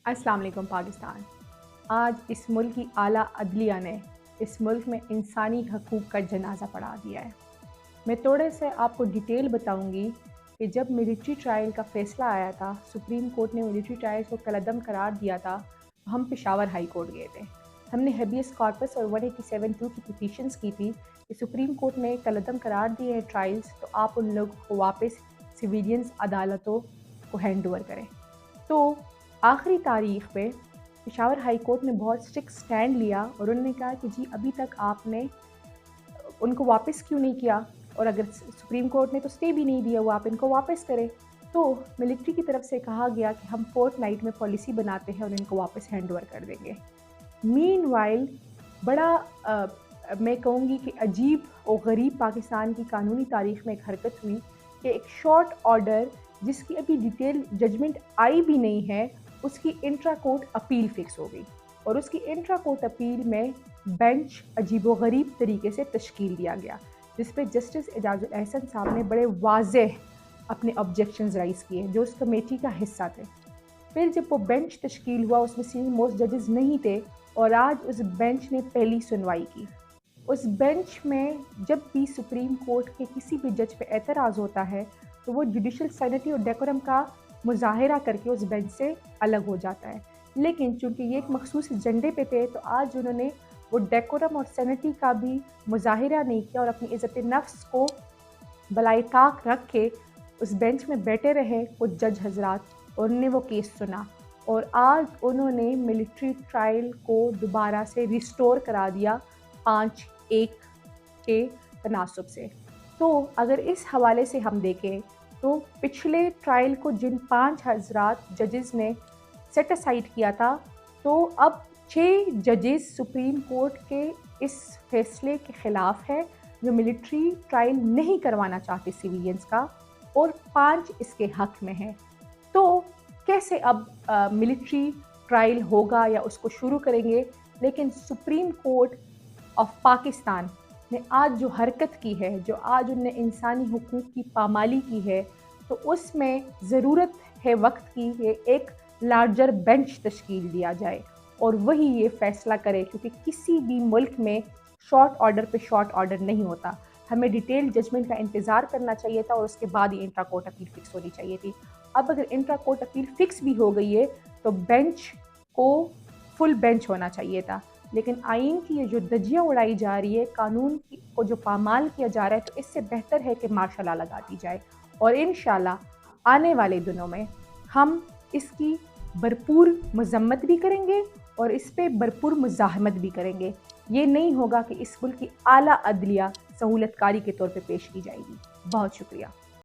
अस्सलाम वालेकुम पाकिस्तान। आज इस मुल्क की आला अदलिया ने इस मुल्क में इंसानी हकूक़ का जनाजा पढ़ा दिया है। मैं थोड़े से आपको डिटेल बताऊंगी कि जब मिलिट्री ट्रायल का फ़ैसला आया था, सुप्रीम कोर्ट ने मिलिट्री ट्रायल्स को कलअदम करार दिया था, तो हम पेशावर हाई कोर्ट गए थे। हमने हेबियस कॉर्पस और 187(2) की पिटीशंस की थी कि सुप्रीम कोर्ट ने कलअदम करार दिए हैं ट्रायल्स, तो आप उन लोगों को वापस सिविलियंस अदालतों को हैंड ओवर करें। तो आखिरी तारीख पे पेशावर हाई कोर्ट ने बहुत स्ट्रिक्ट स्टैंड लिया और उन्होंने कहा कि जी अभी तक आपने उनको वापस क्यों नहीं किया, और अगर सुप्रीम कोर्ट ने तो स्टे भी नहीं दिया, वो आप इनको वापस करें। तो मिलिट्री की तरफ से कहा गया कि हम फोर्टनाइट में पॉलिसी बनाते हैं और इनको वापस हैंड ओवर कर देंगे। मीनवाइल बड़ा मैं कहूँगी कि अजीब और गरीब पाकिस्तान की कानूनी तारीख में एक हरकत हुई कि एक शॉर्ट ऑर्डर जिसकी अभी डिटेल जजमेंट आई भी नहीं है, उसकी इंट्रा कोर्ट अपील फिक्स हो गई और उसकी इंट्रा कोर्ट अपील में बेंच अजीबोगरीब तरीके से तश्कील दिया गया, जिस पे जस्टिस एजाजुल एहसन साहब ने बड़े वाज़ेह अपने ऑब्जेक्शंस राइज़ किए जो उस कमेटी का हिस्सा थे। फिर जब वो बेंच तश्कील हुआ, उसमें सीनियर मोस्ट जजेस नहीं थे और आज उस बेंच ने पहली सुनवाई की। उस बेंच में जब भी सुप्रीम कोर्ट के किसी भी जज पे एतराज़ होता है तो वो जुडिशल सैनिटी और डेकोरम का मुजाहिरा करके उस बेंच से अलग हो जाता है। लेकिन चूंकि ये एक मखसूस एजेंडे पे थे, तो आज उन्होंने वो डेकोरम और सैनिटी का भी मुजाहिरा नहीं किया और अपनी इज़्ज़त नफ्स को बलाए ताक रख के उस बेंच में बैठे रहे कुछ जज हजरात और उन्होंने वो केस सुना। और आज उन्होंने मिलिट्री ट्रायल को दोबारा से रिस्टोर करा दिया 5-1 के तनासब से। तो अगर इस हवाले से हम देखें तो पिछले ट्रायल को जिन 5 हज़रात जजेस ने सेट असाइड किया था, तो अब 6 जजेस सुप्रीम कोर्ट के इस फैसले के ख़िलाफ़ है जो मिलिट्री ट्रायल नहीं करवाना चाहते सिविलियंस का, और 5 इसके हक़ में हैं। तो कैसे अब मिलिट्री ट्रायल होगा या उसको शुरू करेंगे, लेकिन सुप्रीम कोर्ट ऑफ पाकिस्तान ने आज जो हरकत की है, जो आज उनने इंसानी हुकूक़ की पामाली की है, तो उसमें ज़रूरत है वक्त की कि एक लार्जर बेंच तश्कील दिया जाए और वही ये फ़ैसला करे, क्योंकि किसी भी मुल्क में शॉर्ट ऑर्डर पे शॉर्ट ऑर्डर नहीं होता। हमें डिटेल जजमेंट का इंतज़ार करना चाहिए था और उसके बाद ही इंट्रा कोर्ट अपील फ़िक्स होनी चाहिए थी। अब अगर इंट्रा कोर्ट अपील फ़िक्स भी हो गई है तो बेंच को फुल बेंच होना चाहिए था। लेकिन आइन की ये जो धज्जियाँ उड़ाई जा रही है, कानून को जो पामाल किया जा रहा है, तो इससे बेहतर है कि मार्शल लॉ लगा दी जाए और इंशाल्लाह आने वाले दिनों में हम इसकी भरपूर मज़म्मत भी करेंगे और इस पे भरपूर मुज़ाहमत भी करेंगे। ये नहीं होगा कि इस मुल्क की आला अदलिया सहूलतकारी के तौर पे पेश की जाएगी। बहुत शुक्रिया।